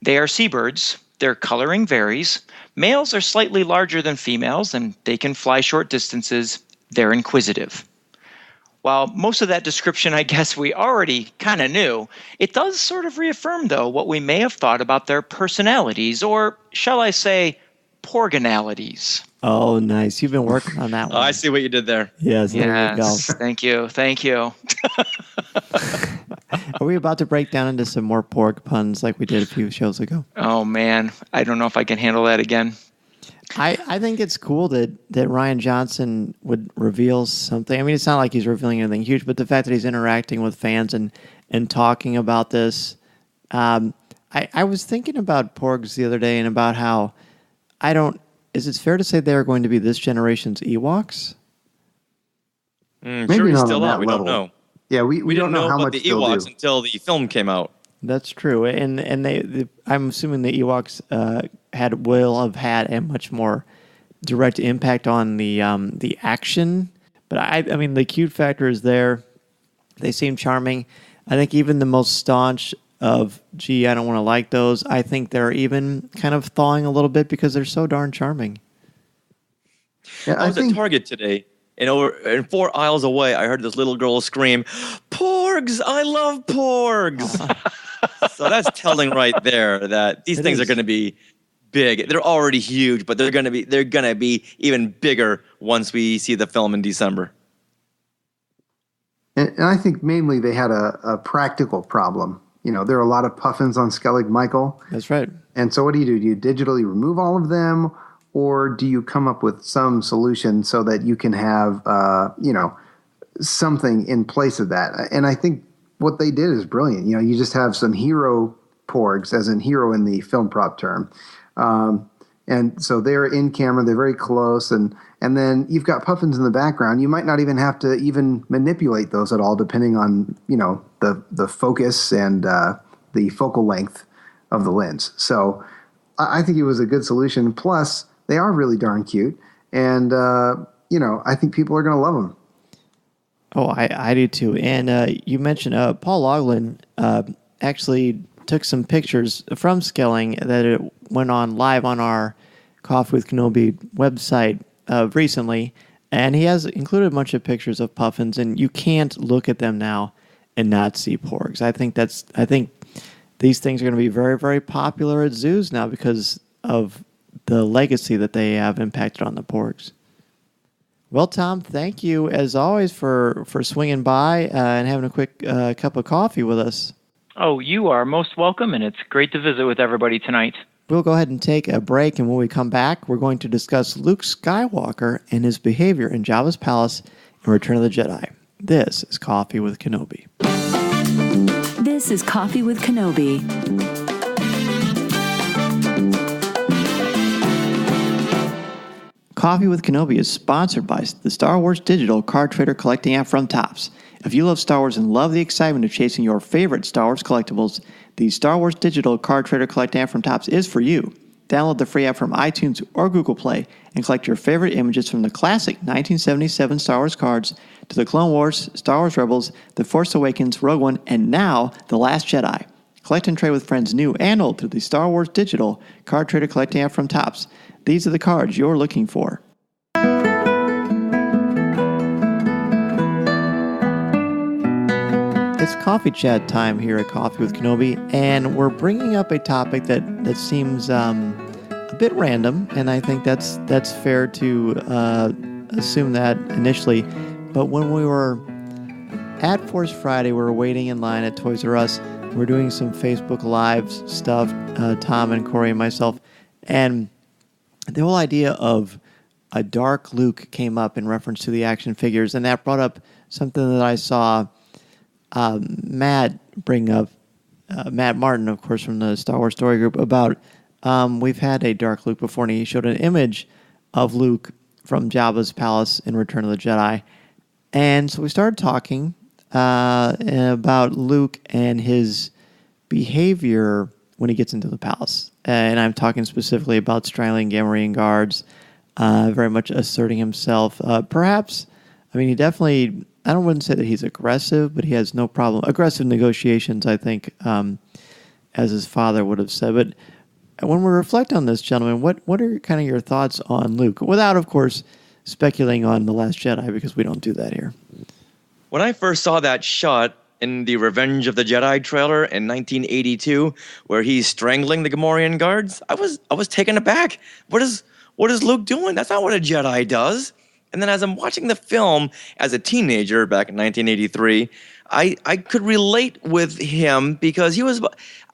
they are seabirds, their coloring varies, males are slightly larger than females, and they can fly short distances, they're inquisitive. While most of that description, I guess, we already kind of knew, it does sort of reaffirm, though, what we may have thought about their personalities, or shall I say, porganalities. Oh, nice. You've been working on that one. I see what you did there. Yes, there you go. Thank you. Are we about to break down into some more Porg puns like we did a few shows ago? Oh, man. I don't know if I can handle that again. I think it's cool that Rian Johnson would reveal something. I mean, it's not like he's revealing anything huge, but the fact that he's interacting with fans and talking about this. I was thinking about Porgs the other day and about how is it fair to say they're going to be this generation's Ewoks? Maybe sure not still on are. that We level. don't know. Yeah, we don't know how about much the they'll Ewoks do. until the film came out. That's true, and I'm assuming the Ewoks will have had a much more direct impact on the action. But I mean, the cute factor is there. They seem charming. I think even the most staunch of, I don't want to like those, I think they're even kind of thawing a little bit because they're so darn charming. Yeah, I was at Target today, and 4 aisles away, I heard this little girl scream, "Porgs! I love Porgs!" So that's telling right there that these things are going to be big. They're already huge, but they're going to be even bigger once we see the film in December. And I think mainly they had a practical problem. There are a lot of puffins on Skellig Michael. That's right. And so what do? Do you digitally remove all of them? Or do you come up with some solution so that you can have, something in place of that? And I think what they did is brilliant. You just have some hero Porgs, as in hero in the film prop term. And so they're in camera, they're very close. And then you've got puffins in the background. You might not even have to even manipulate those at all, depending on, the focus and the focal length of the lens. So I think it was a good solution. Plus, they are really darn cute. And, I think people are going to love them. Oh, I do too. And you mentioned Paul Loughlin actually took some pictures from Skelling that it went on live on our Coffee with Kenobi website recently. And he has included a bunch of pictures of puffins, and you can't look at them now and not see Porgs. I think these things are going to be very, very popular at zoos now because of the legacy that they have impacted on the Porgs. Well, Tom, thank you as always for swinging by and having a quick cup of coffee with us. Oh, you are most welcome, and it's great to visit with everybody tonight. We'll go ahead and take a break, and when we come back, we're going to discuss Luke Skywalker and his behavior in Jabba's palace in Return of the Jedi. This is Coffee with Kenobi. This is Coffee with Kenobi. Coffee with Kenobi is sponsored by the Star Wars digital card trader collecting app from Topps. If you love Star Wars and love the excitement of chasing your favorite Star Wars collectibles, the Star Wars digital card trader collecting app from Topps is for you. Download the free app from iTunes or Google Play and collect your favorite images from the classic 1977 Star Wars cards to the Clone Wars, Star Wars Rebels, The Force Awakens, Rogue One, and now The Last Jedi. Collect and trade with friends new and old through the Star Wars Digital Card Trader Collecting app from Topps. These are the cards you're looking for. It's coffee chat time here at Coffee with Kenobi, and we're bringing up a topic that seems a bit random, and I think that's fair to assume that initially. But when we were at Force Friday, we were waiting in line at Toys R Us. We're doing some Facebook Live stuff, Tom and Corey and myself, and the whole idea of a dark Luke came up in reference to the action figures, and that brought up something that I saw Matt bring up, Matt Martin, of course, from the Star Wars Story Group, about we've had a dark Luke before, and he showed an image of Luke from Jabba's palace in Return of the Jedi. And so we started talking about Luke and his behavior when he gets into the palace. And I'm talking specifically about strangling Gamorrean guards, very much asserting himself. Perhaps, I mean, he definitely, I wouldn't say that he's aggressive, but he has no problem. Aggressive negotiations, I think, as his father would have said. But when we reflect on this, gentlemen, what are kind of your thoughts on Luke? Without, of course, speculating on The Last Jedi, because we don't do that here. When I first saw that shot in the Revenge of the Jedi trailer in 1982, where he's strangling the Gamorrean guards, I was taken aback. What is Luke doing? That's not what a Jedi does. And then as I'm watching the film as a teenager back in 1983, I could relate with him because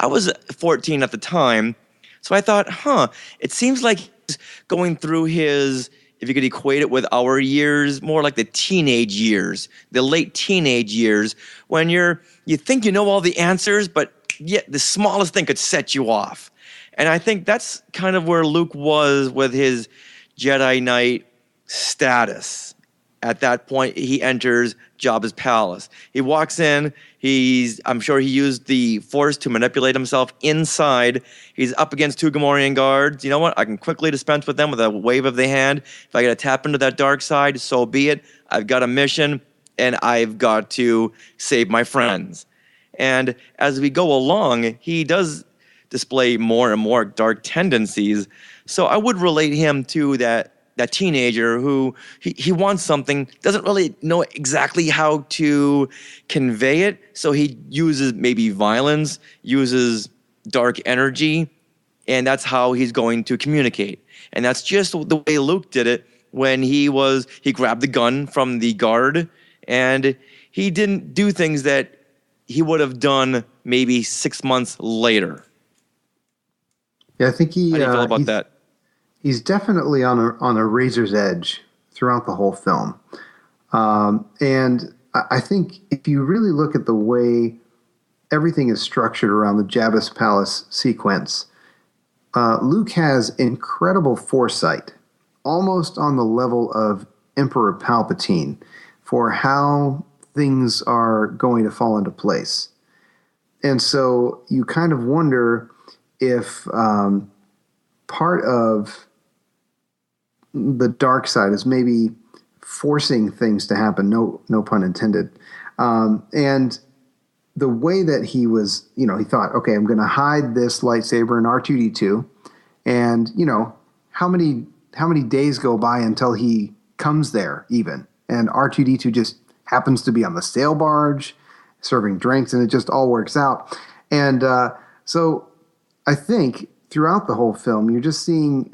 I was 14 at the time. So I thought, it seems like he's going through his, if you could equate it with our years, more like the teenage years, the late teenage years, when you think you know all the answers, but yet the smallest thing could set you off. And I think that's kind of where Luke was with his Jedi Knight status. At that point, he enters Jabba's palace. He walks in. I'm sure he used the Force to manipulate himself inside. He's up against two Gamorrean guards. You know what? I can quickly dispense with them with a wave of the hand. If I got to tap into that dark side, so be it. I've got a mission, and I've got to save my friends. And as we go along, he does display more and more dark tendencies. So I would relate him to that teenager who he wants something, doesn't really know exactly how to convey it, so he uses maybe violence, uses dark energy, and that's how he's going to communicate. And that's just the way Luke did it when he grabbed the gun from the guard, and he didn't do things that he would have done maybe 6 months later. Yeah, I think how do you feel about that? He's definitely on a razor's edge throughout the whole film. And I think if you really look at the way everything is structured around the Jabba's palace sequence, Luke has incredible foresight, almost on the level of Emperor Palpatine, for how things are going to fall into place. And so you kind of wonder if part of the dark side is maybe forcing things to happen, no pun intended. And the way that he was, he thought, okay, I'm going to hide this lightsaber in R2-D2. And, how many days go by until he comes there even? And R2-D2 just happens to be on the sail barge serving drinks, and it just all works out. And so I think throughout the whole film, you're just seeing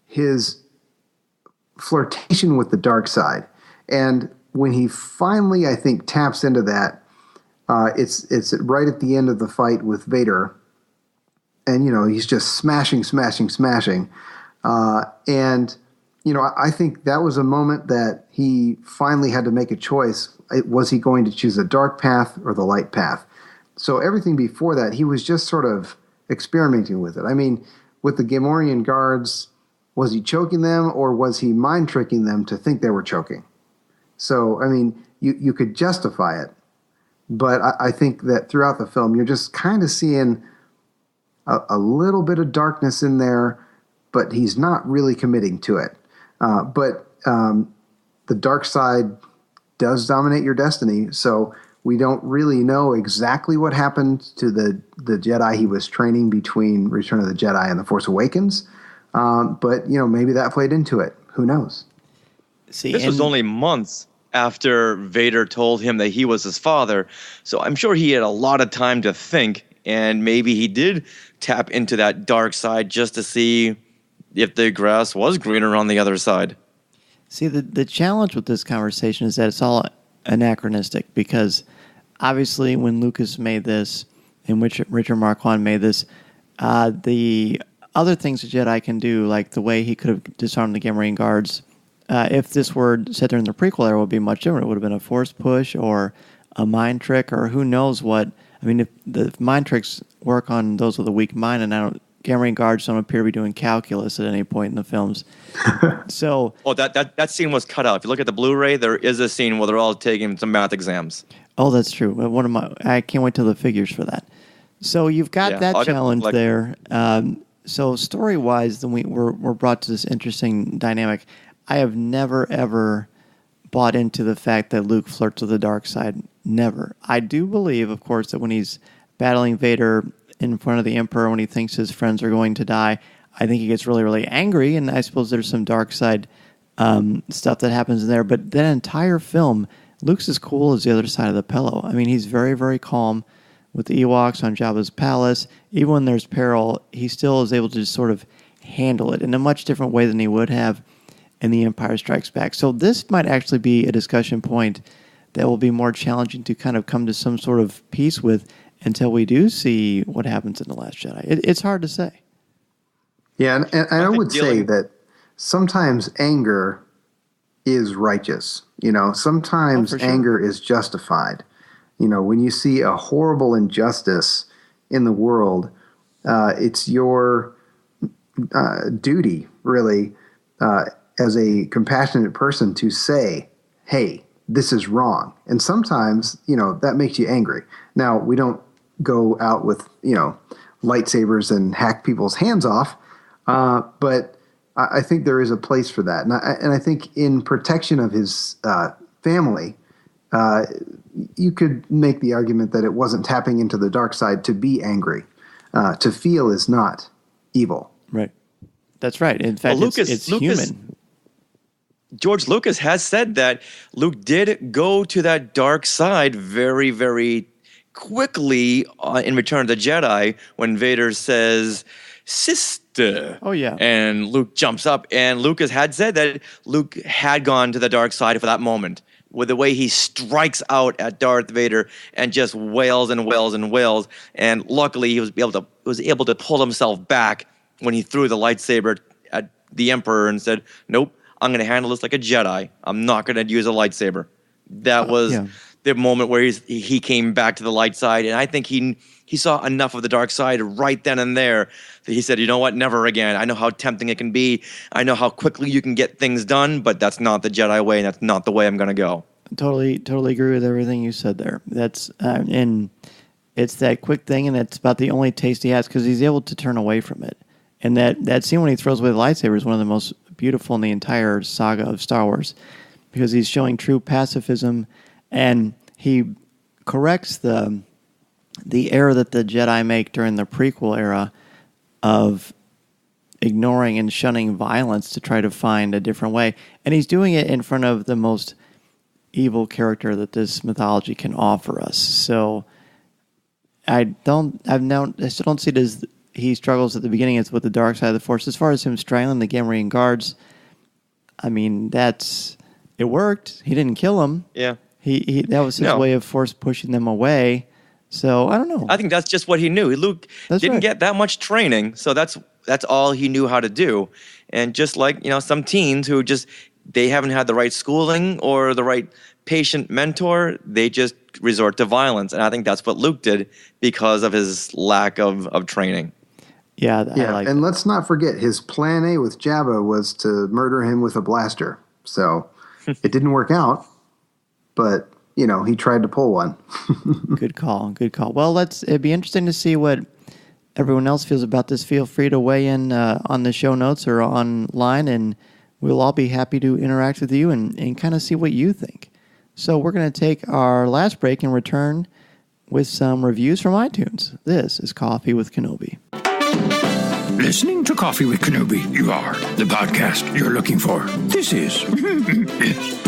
his flirtation with the dark side. And when he finally, I think, taps into that, it's right at the end of the fight with Vader. And, he's just smashing. And, I think that was a moment that he finally had to make a choice. Was he going to choose the dark path or the light path? So everything before that, he was just sort of experimenting with it. I mean, with the Gamorrean guards, was he choking them, or was he mind tricking them to think they were choking? So, I mean, you could justify it, but I think that throughout the film, you're just kind of seeing a little bit of darkness in there, but he's not really committing to it. But the dark side does dominate your destiny, so we don't really know exactly what happened to the Jedi he was training between Return of the Jedi and The Force Awakens. But, maybe that played into it. Who knows? See, This was only months after Vader told him that he was his father, so I'm sure he had a lot of time to think, and maybe he did tap into that dark side just to see if the grass was greener on the other side. See, the challenge with this conversation is that it's all anachronistic, because obviously when Lucas made this and Richard Marquand made this, the other things the Jedi can do, like the way he could have disarmed the Gamorrean guards, if this were set during the prequel era, it would be much different. It would have been a force push or a mind trick or who knows what. I mean, if the mind tricks work on those with a weak mind, and Gamorrean guards don't appear to be doing calculus at any point in the films. So, that scene was cut out. If you look at the Blu-ray, there is a scene where they're all taking some math exams. Oh, that's true. I can't wait till the figures for that. So you've got that challenge there. So story-wise, then we're brought to this interesting dynamic. I have never, ever bought into the fact that Luke flirts with the dark side. Never. I do believe, of course, that when he's battling Vader in front of the Emperor, when he thinks his friends are going to die, I think he gets really, really angry, and I suppose there's some dark side stuff that happens in there. But that entire film, Luke's as cool as the other side of the pillow. I mean, he's very, very calm with the Ewoks on Jabba's palace. Even when there's peril, he still is able to just sort of handle it in a much different way than he would have in The Empire Strikes Back. So this might actually be a discussion point that will be more challenging to kind of come to some sort of peace with until we do see what happens in The Last Jedi. It's hard to say. Yeah, and I would say that sometimes anger is righteous. Sometimes anger is justified. When you see a horrible injustice in the world, it's your duty, really, as a compassionate person to say, hey, this is wrong. And sometimes, that makes you angry. Now, we don't go out with, lightsabers and hack people's hands off, but I think there is a place for that. And I think in protection of his family, you could make the argument that it wasn't tapping into the dark side to be angry. To feel is not evil. Right. That's right. In fact, it's human. George Lucas has said that Luke did go to that dark side very, very quickly in Return of the Jedi when Vader says, "Sister." Oh, yeah. And Luke jumps up, and Lucas had said that Luke had gone to the dark side for that moment, with the way he strikes out at Darth Vader and just wails and wails and wails. And luckily, he was able to pull himself back when he threw the lightsaber at the Emperor and said, "Nope, I'm going to handle this like a Jedi. I'm not going to use a lightsaber." That was the moment where he came back to the light side, and I think he saw enough of the dark side right then and there that he said, "You know what? Never again. I know how tempting it can be. I know how quickly you can get things done, but that's not the Jedi way, and that's not the way I'm going to go." Totally agree with everything you said there. That's and it's that quick thing, and it's about the only taste he has because he's able to turn away from it. And that scene when he throws away the lightsaber is one of the most beautiful in the entire saga of Star Wars, because he's showing true pacifism, and he corrects the error that the Jedi make during the prequel era of ignoring and shunning violence to try to find a different way. And he's doing it in front of the most evil character that this mythology can offer us. So I still don't see it as he struggles at the beginning. It's with the dark side of the Force. As far as him strangling the Gamorrean guards, I mean, it worked. He didn't kill them. Yeah. He that was his way of force pushing them away. So I don't know. I think that's just what he knew. Luke didn't get that much training, so that's all he knew how to do. And just like, some teens who they haven't had the right schooling or the right patient mentor, they just resort to violence. And I think that's what Luke did because of his lack of training. Yeah, and let's not forget his plan A with Jabba was to murder him with a blaster. So it didn't work out, but he tried to pull one. Good call. Well, it'd be interesting to see what everyone else feels about this, feel free to weigh in on the show notes or online, and we'll all be happy to interact with you and kind of see what you think. So we're going to take our last break and return with some reviews from iTunes. This is Coffee with Kenobi. Listening to Coffee with Kenobi, you are the podcast you're looking for. This is. Yes.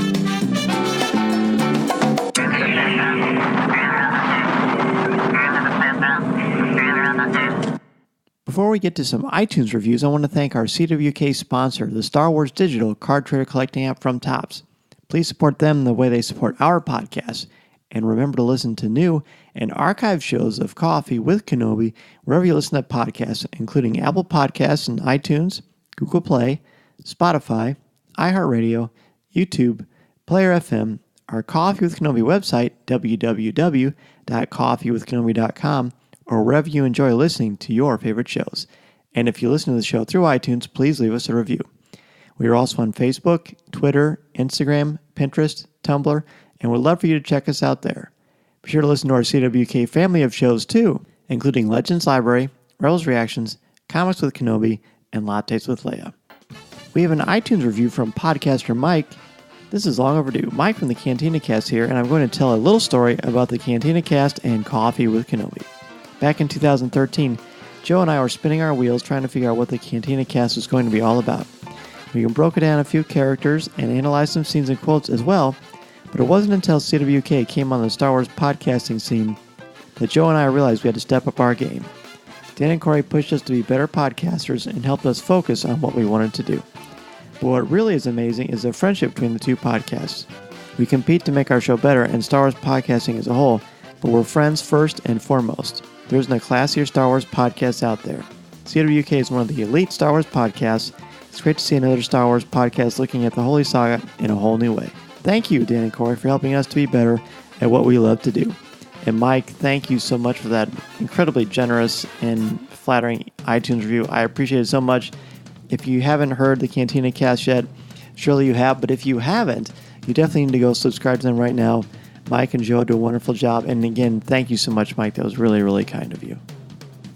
Before we get to some iTunes reviews, I want to thank our CWK sponsor, the Star Wars Digital Card Trader Collecting app from Topps. Please support them the way they support our podcast. And remember to listen to new and archived shows of Coffee with Kenobi wherever you listen to podcasts, including Apple Podcasts and iTunes, Google Play, Spotify, iHeartRadio, YouTube, Player FM, our Coffee with Kenobi website, www.coffeewithkenobi.com, or wherever you enjoy listening to your favorite shows. And if you listen to the show through iTunes, please leave us a review. We are also on Facebook, Twitter, Instagram, Pinterest, Tumblr, and would love for you to check us out there. Be sure to listen to our CWK family of shows too, including Legends Library, Rebels Reactions, Comics with Kenobi, and Lattes with Leia. We have an iTunes review from podcaster Mike. This is long overdue. Mike from the Cantina Cast here, and I'm going to tell a little story about the Cantina Cast and Coffee with Kenobi. Back in 2013, Joe and I were spinning our wheels trying to figure out what the Cantina Cast was going to be all about. We broke it down a few characters and analyzed some scenes and quotes as well, but it wasn't until CWK came on the Star Wars podcasting scene that Joe and I realized we had to step up our game. Dan and Corey pushed us to be better podcasters and helped us focus on what we wanted to do. But what really is amazing is the friendship between the two podcasts. We compete to make our show better and Star Wars podcasting as a whole, but we're friends first and foremost. There isn't a classier Star Wars podcast out there. CWK is one of the elite Star Wars podcasts. It's great to see another Star Wars podcast looking at the Holy Saga in a whole new way. Thank you, Dan and Corey, for helping us to be better at what we love to do. And Mike, thank you so much for that incredibly generous and flattering iTunes review. I appreciate it so much. If you haven't heard the Cantina Cast yet, surely you have, but if you haven't, you definitely need to go subscribe to them right now. Mike and Joe do a wonderful job, and again, thank you so much, Mike. That was really, really kind of you.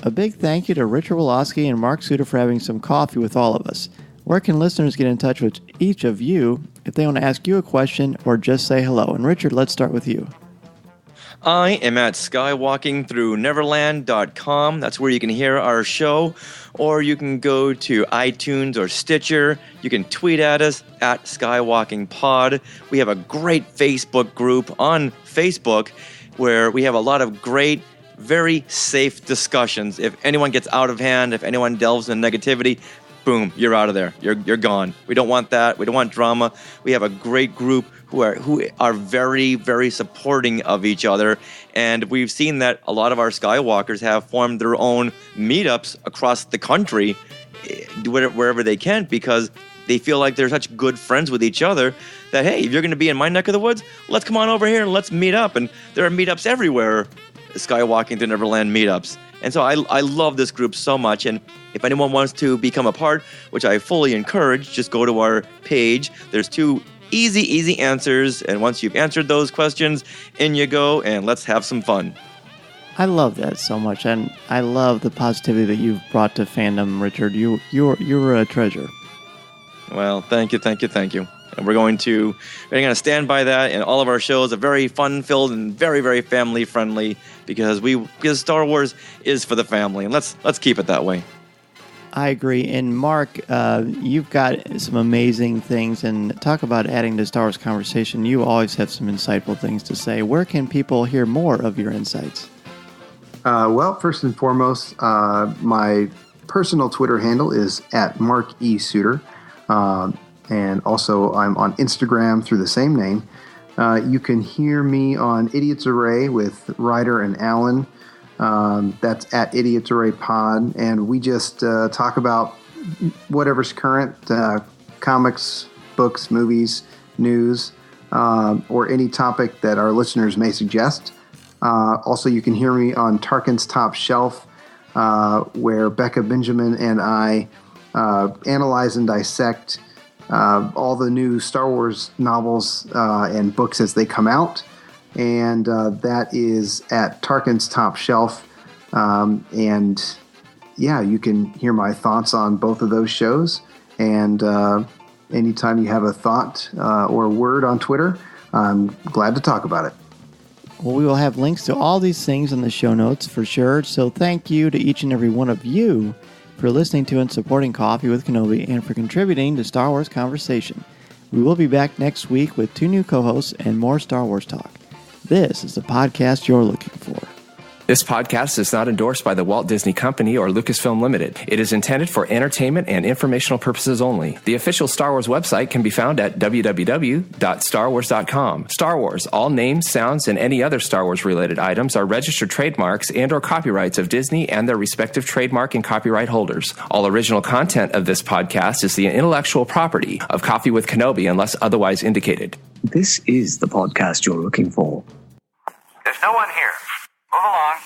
A big thank you to Richard Woloski and Mark Sutter for having some coffee with all of us. Where can listeners get in touch with each of you if they want to ask you a question or just say hello? And Richard, let's start with you. I am at Skywalking through Neverland.com. That's where you can hear our show. Or you can go to iTunes or Stitcher. You can tweet at us at Skywalking Pod. We have a great Facebook group on Facebook where we have a lot of great, very safe discussions. If anyone gets out of hand, if anyone delves in negativity, boom, you're out of there. You're gone. We don't want that. We don't want drama. We have a great group who are very, very supporting of each other. And we've seen that a lot of our Skywalkers have formed their own meetups across the country, wherever they can, because they feel like they're such good friends with each other that, hey, if you're going to be in my neck of the woods, let's come on over here and let's meet up. And there are meetups everywhere, Skywalking to Neverland meetups. And so I love this group so much. And if anyone wants to become a part, which I fully encourage, just go to our page. There's 2 easy answers. And once you've answered those questions, in you go, and let's have some fun. I love that so much. And I love the positivity that you've brought to fandom, Richard. You're a treasure. Well, thank you. And we're going to stand by that, and all of our shows are very fun-filled and very, very family-friendly because Star Wars is for the family, and let's keep it that way. I agree. And Mark, you've got some amazing things, and talk about adding to Star Wars conversation. You always have some insightful things to say. Where can people hear more of your insights? Well, first and foremost, my personal Twitter handle is at Mark E. Sutter. And also, I'm on Instagram through the same name. You can hear me on Idiots Array with Ryder and Alan. That's at Idiots Array Pod. And we just talk about whatever's current, comics, books, movies, news, or any topic that our listeners may suggest. Also, you can hear me on Tarkin's Top Shelf, where Becca Benjamin and I analyze and dissect all the new Star Wars novels and books as they come out. And that is at Tarkin's Top Shelf. And yeah, you can hear my thoughts on both of those shows. And anytime you have a thought or a word on Twitter, I'm glad to talk about it. Well, we will have links to all these things in the show notes for sure. So thank you to each and every one of you for listening to and supporting Coffee with Kenobi and for contributing to Star Wars Conversation. We will be back next week with 2 new co-hosts and more Star Wars talk. This is the podcast you're looking for. This podcast is not endorsed by the Walt Disney Company or Lucasfilm Limited. It is intended for entertainment and informational purposes only. The official Star Wars website can be found at www.starwars.com. Star Wars, all names, sounds, and any other Star Wars-related items are registered trademarks and/or copyrights of Disney and their respective trademark and copyright holders. All original content of this podcast is the intellectual property of Coffee with Kenobi unless otherwise indicated. This is the podcast you're looking for. There's no one here. Move along.